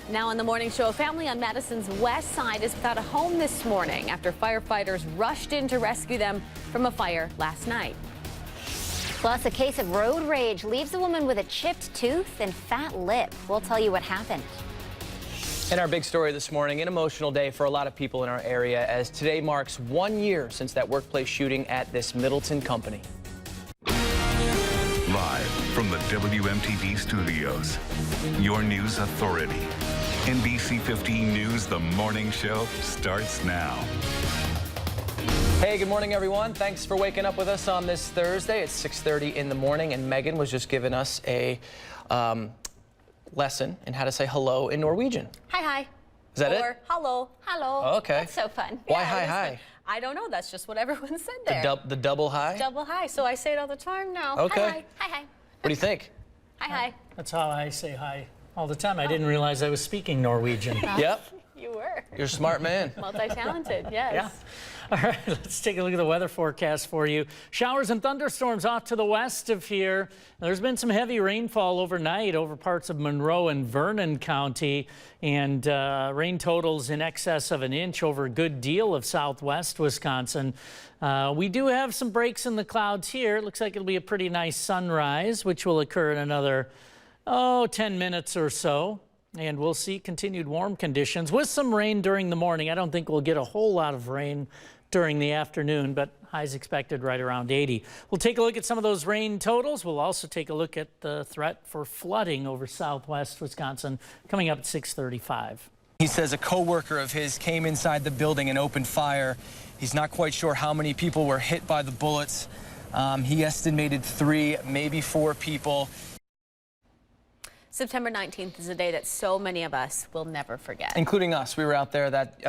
Now on the morning show, a family on Madison's west side is without a home this morning after firefighters rushed in to rescue them from a fire last night. Plus, a case of road rage leaves a woman with a chipped tooth and fat lip. We'll tell you what happened. And our big story this morning, an emotional day for a lot of people in our area, as today marks 1 year since that workplace shooting at this Middleton company. Live from the WMTV studios, your news authority. NBC 15 News, the morning show starts now. Hey, good morning, everyone. Thanks for waking up with us on this Thursday. It's 6:30 in the morning, and Megan was just giving us a lesson in how to say hello in Norwegian. Hi, hi. Is that or it? hello, hello. Oh, okay. That's so fun. Why Yeah, hi, hi? I don't know. That's just what everyone said there. The double hi? Double hi. So I say it all the time now. Okay. Hi, hi. Hi, hi. What do you think? Hi, hi. That's how I say hi all the time. I didn't realize I was speaking Norwegian. Yep. You were. You're a smart man. Multi-talented, yes. Yeah. All right, let's take a look at the weather forecast for you. Showers and thunderstorms off to the west of here. There's been some heavy rainfall overnight over parts of Monroe and Vernon County, and rain totals in excess of an inch over a good deal of southwest Wisconsin. We do have some breaks in the clouds here. It looks like it'll be a pretty nice sunrise, which will occur in another, 10 minutes or so. And we'll see continued warm conditions with some rain during the morning. I don't think we'll get a whole lot of rain during the afternoon, but highs expected right around 80. We'll take a look at some of those rain totals. We'll also take a look at the threat for flooding over southwest Wisconsin coming up at 6:35. He says a co-worker of his came inside the building and opened fire. He's not quite sure how many people were hit by the bullets. He estimated 3, maybe 4 people. September 19th is a day that so many of us will never forget. Including us. We were out there that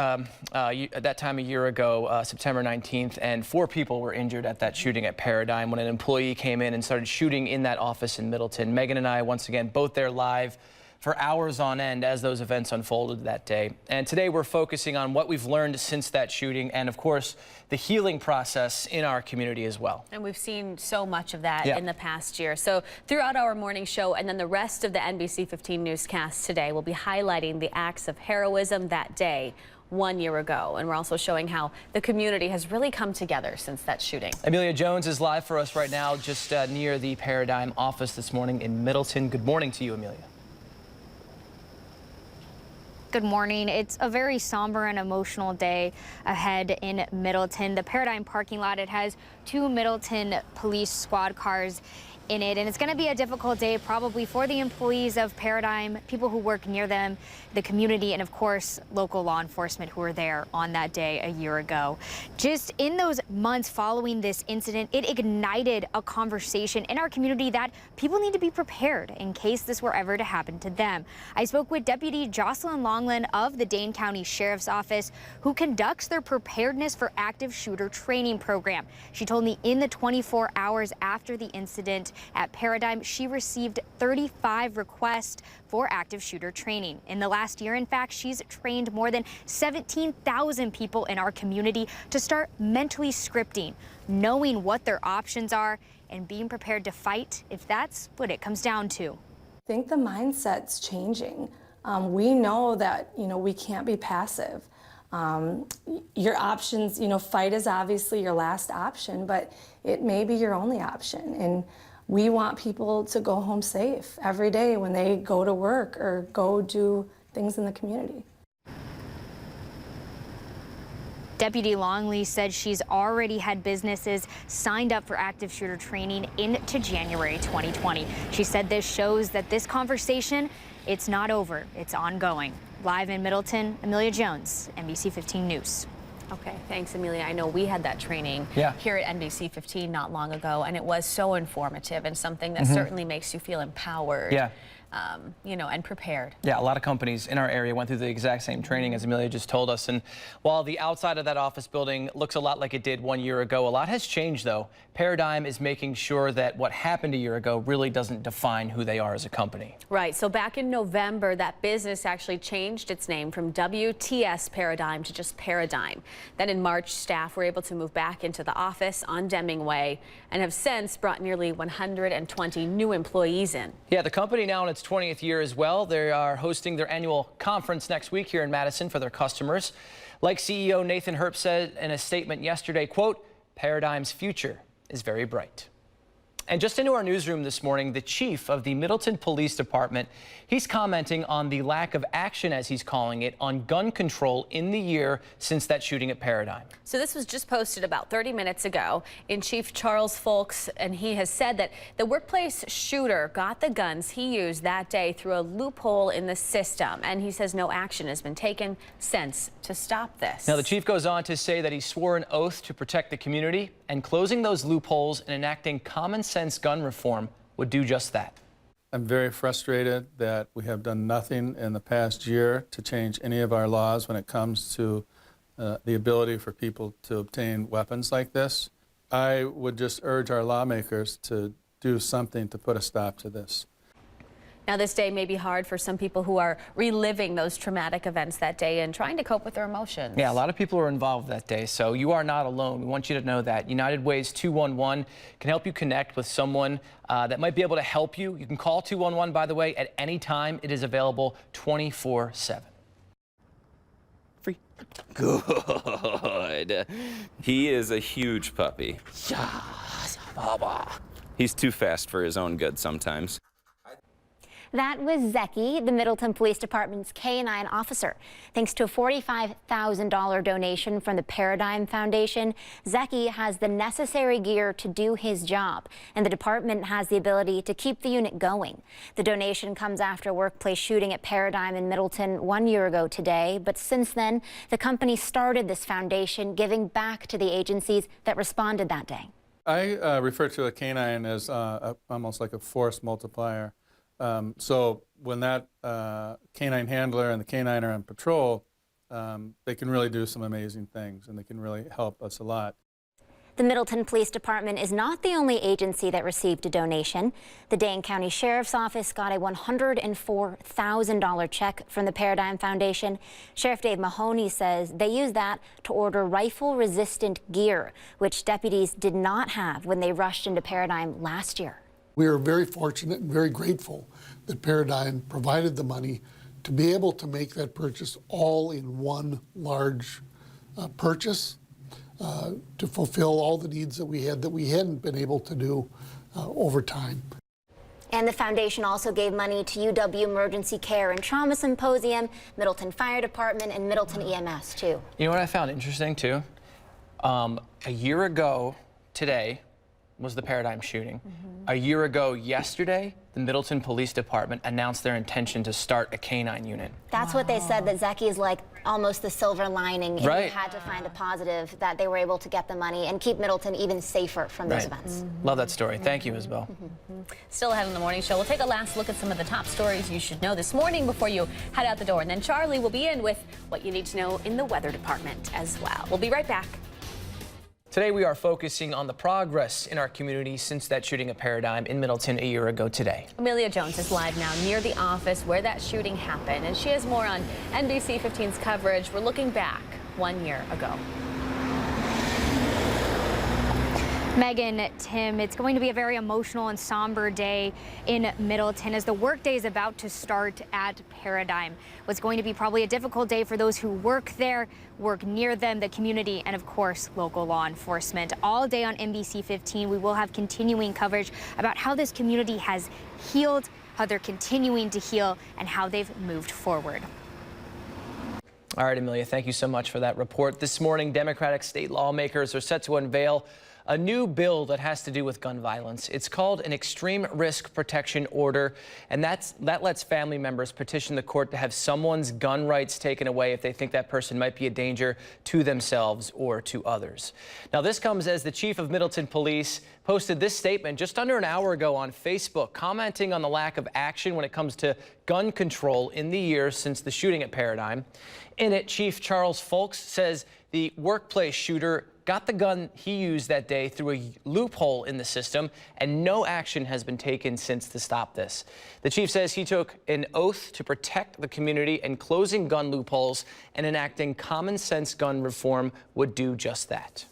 time a year ago, September 19th, and 4 people were injured at that shooting at Paradigm when an employee came in and started shooting in that office in Middleton. Megan and I, once again, both there live for hours on end as those events unfolded that day. And today we're focusing on what we've learned since that shooting and, of course, the healing process in our community as well. And we've seen so much of that Yeah. in the past year. So throughout our morning show and then the rest of the NBC 15 newscast today, we'll be highlighting the acts of heroism that day 1 year ago. And we're also showing how the community has really come together since that shooting. Amelia Jones is live for us right now just near the Paradigm office this morning in Middleton. Good morning to you, Amelia. Good morning. It's a very somber and emotional day ahead in Middleton. The Paradigm parking lot, it has 2 Middleton police squad cars in it, and it's going to be a difficult day probably for the employees of Paradigm, people who work near them, the community, and of course local law enforcement who were there on that day a year ago. Just in those months following this incident, it ignited a conversation in our community that people need to be prepared in case this were ever to happen to them. I spoke with Deputy Jocelyn Longland of the Dane County Sheriff's Office, who conducts their preparedness for active shooter training program. She told me in the 24 hours after the incident at Paradigm, she received 35 requests for active shooter training. In the last year, in fact, she's trained more than 17,000 people in our community to start mentally scripting, knowing what their options are, and being prepared to fight if that's what it comes down to. I think the mindset's changing. We know that, we can't be passive. Your options, fight is obviously your last option, but it may be your only option. And we want people to go home safe every day when they go to work or go do things in the community. Deputy Longley said she's already had businesses signed up for active shooter training into January 2020. She said this shows that this conversation, it's not over, it's ongoing. Live in Middleton, Amelia Jones, NBC 15 News. Okay, thanks, Amelia. I know we had that training here at NBC 15 not long ago, and it was so informative and something that certainly makes you feel empowered. Yeah. And prepared. Yeah, a lot of companies in our area went through the exact same training as Amelia just told us. And while the outside of that office building looks a lot like it did 1 year ago, a lot has changed, though. Paradigm is making sure that what happened a year ago really doesn't define who they are as a company. Right. So back in November, that business actually changed its name from WTS Paradigm to just Paradigm. Then in March, staff were able to move back into the office on Deming Way and have since brought nearly 120 new employees in. Yeah, the company now in its its 20th year as well. They are hosting their annual conference next week here in Madison for their customers. Like CEO Nathan Herp said in a statement yesterday, quote, "Paradigm's future is very bright." And just into our newsroom this morning, the chief of the Middleton Police Department, he's commenting on the lack of action, as he's calling it, on gun control in the year since that shooting at Paradigm. So this was just posted about 30 minutes ago in Chief Charles Folks, and he has said that the workplace shooter got the guns he used that day through a loophole in the system. And he says no action has been taken since to stop this. Now, the chief goes on to say that he swore an oath to protect the community, and closing those loopholes and enacting common sense gun reform would do just that. I'm very frustrated that we have done nothing in the past year to change any of our laws when it comes to the ability for people to obtain weapons like this. I would just urge our lawmakers to do something to put a stop to this. Now, this day may be hard for some people who are reliving those traumatic events that day and trying to cope with their emotions. Yeah, a lot of people were involved that day, so you are not alone. We want you to know that. United Way's 211 can help you connect with someone that might be able to help you. You can call 211, by the way, at any time. It is available 24/7. Free. Good. He is a huge puppy. Yes, Baba. He's too fast for his own good sometimes. That was Zeki, the Middleton Police Department's K-9 officer. Thanks to a $45,000 donation from the Paradigm Foundation, Zeki has the necessary gear to do his job, and the department has the ability to keep the unit going. The donation comes after a workplace shooting at Paradigm in Middleton 1 year ago today, but since then, the company started this foundation, giving back to the agencies that responded that day. I refer to a K-9 as almost like a force multiplier. So when that K-9 handler and the K-9 are on patrol, they can really do some amazing things, and they can really help us a lot. The Middleton Police Department is not the only agency that received a donation. The Dane County Sheriff's Office got a $104,000 check from the Paradigm Foundation. Sheriff Dave Mahoney says they used that to order rifle-resistant gear, which deputies did not have when they rushed into Paradigm last year. We are very fortunate and very grateful that Paradigm provided the money to be able to make that purchase all in one large purchase to fulfill all the needs that we hadn't been able to do over time. And the foundation also gave money to UW Emergency Care and Trauma Symposium, Middleton Fire Department, and Middleton EMS, too. You know what I found interesting, too? A year ago today was the Paradigm shooting. A year ago yesterday, the Middleton Police Department announced their intention to start a K-9 unit. That's what they said, that Zeki is like almost the silver lining. Right. And you had to find a positive that they were able to get the money and keep Middleton even safer from those events. Love that story. Thank you, Isabel. Still ahead on the morning show, we'll take a last look at some of the top stories you should know this morning before you head out the door. And then Charlie will be in with what you need to know in the weather department as well. We'll be right back. Today we are focusing on the progress in our community since that shooting at Paradigm in Middleton a year ago today. Amelia Jones is live now near the office where that shooting happened, and she has more on NBC 15's coverage. We're looking back 1 year ago. Megan, Tim, it's going to be a very emotional and somber day in Middleton as the workday is about to start at Paradigm. What's going to be probably a difficult day for those who work there, work near them, the community, and of course, local law enforcement. All day on NBC 15, we will have continuing coverage about how this community has healed, how they're continuing to heal, and how they've moved forward. All right, Amelia, thank you so much for that report. This morning, Democratic state lawmakers are set to unveil a new bill that has to do with gun violence. It's called an extreme risk protection order, and that lets family members petition the court to have someone's gun rights taken away if they think that person might be a danger to themselves or to others. Now, this comes as the chief of Middleton Police posted this statement just under an hour ago on Facebook, commenting on the lack of action when it comes to gun control in the year since the shooting at Paradigm. In it, Chief Charles Folks says the workplace shooter got the gun he used that day through a loophole in the system, and no action has been taken since to stop this. The chief says he took an oath to protect the community, and closing gun loopholes and enacting common sense gun reform would do just that.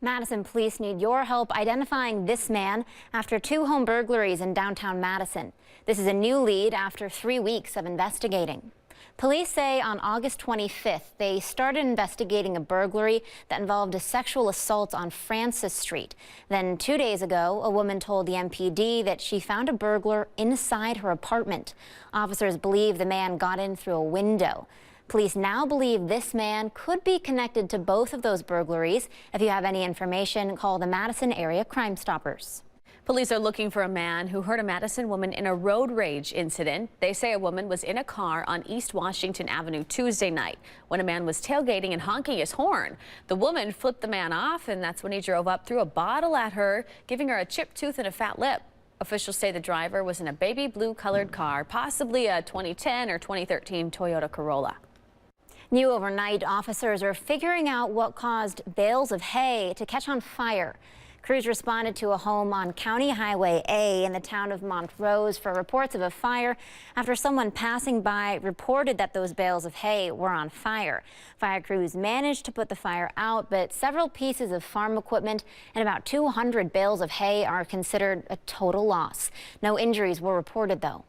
Madison police need your help identifying this man after 2 home burglaries in downtown Madison. This is a new lead after 3 weeks of investigating. Police say on August 25th, they started investigating a burglary that involved a sexual assault on Francis Street. Then 2 days ago, a woman told the MPD that she found a burglar inside her apartment. Officers believe the man got in through a window. Police now believe this man could be connected to both of those burglaries. If you have any information, call the Madison Area Crime Stoppers. Police are looking for a man who hurt a Madison woman in a road rage incident. They say a woman was in a car on East Washington Avenue Tuesday night when a man was tailgating and honking his horn. The woman flipped the man off, and that's when he drove up, threw a bottle at her, giving her a chipped tooth and a fat lip. Officials say the driver was in a baby blue colored car, possibly a 2010 or 2013 Toyota Corolla. New overnight, officers are figuring out what caused bales of hay to catch on fire. Crews responded to a home on County Highway A in the town of Montrose for reports of a fire after someone passing by reported that those bales of hay were on fire. Fire crews managed to put the fire out, but several pieces of farm equipment and about 200 bales of hay are considered a total loss. No injuries were reported, though.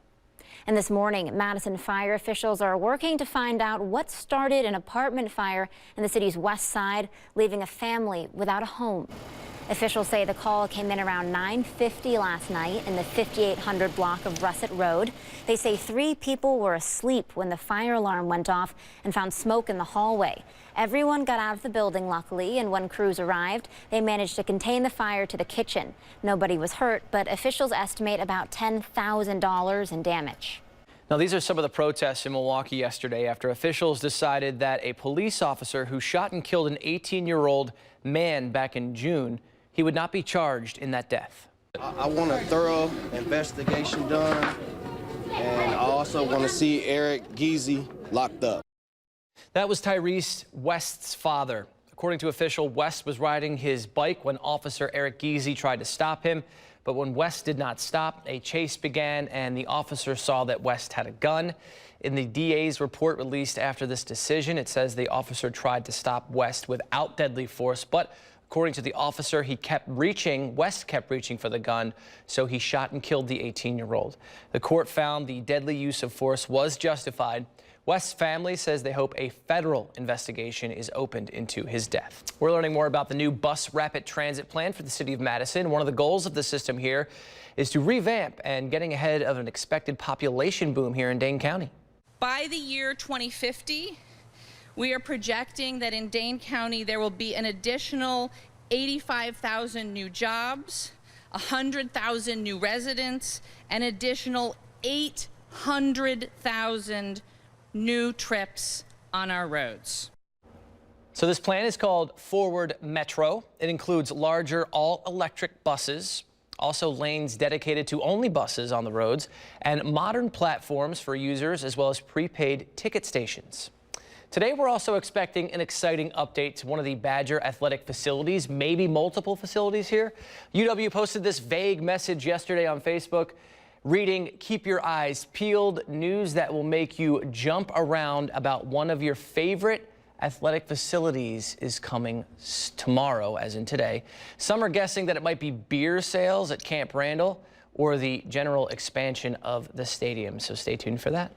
And this morning, Madison fire officials are working to find out what started an apartment fire in the city's west side, leaving a family without a home. Officials say the call came in around 9:50 last night in the 5800 block of Russet Road. They say 3 people were asleep when the fire alarm went off and found smoke in the hallway. Everyone got out of the building, luckily, and when crews arrived, they managed to contain the fire to the kitchen. Nobody was hurt, but officials estimate about $10,000 in damage. Now, these are some of the protests in Milwaukee yesterday after officials decided that a police officer who shot and killed an 18-year-old man back in June, he would not be charged in that death. I want a thorough investigation done, and I also want to see Eric Geezy locked up. That was Tyreese West's father. According to official, West was riding his bike when Officer Eric Geezy tried to stop him. But when West did not stop, a chase began, and the officer saw that West had a gun. In the DA's report released after this decision, it says the officer tried to stop West without deadly force, but according to the officer, West kept reaching for the gun, so he shot and killed the 18-year-old. The court found the deadly use of force was justified. West's family says they hope a federal investigation is opened into his death. We're learning more about the new bus rapid transit plan for the city of Madison. One of the goals of the system here is to revamp and getting ahead of an expected population boom here in Dane County. By the year 2050, we are projecting that in Dane County there will be an additional 85,000 new jobs, 100,000 new residents, and additional 800,000 new trips on our roads. So this plan is called Forward Metro. It includes larger all-electric buses, also lanes dedicated to only buses on the roads, and modern platforms for users, as well as prepaid ticket stations. Today, we're also expecting an exciting update to one of the Badger athletic facilities, maybe multiple facilities here. UW posted this vague message yesterday on Facebook, reading, "Keep your eyes peeled. News that will make you jump around about one of your favorite athletic facilities is coming tomorrow," as in today. Some are guessing that it might be beer sales at Camp Randall or the general expansion of the stadium. So stay tuned for that.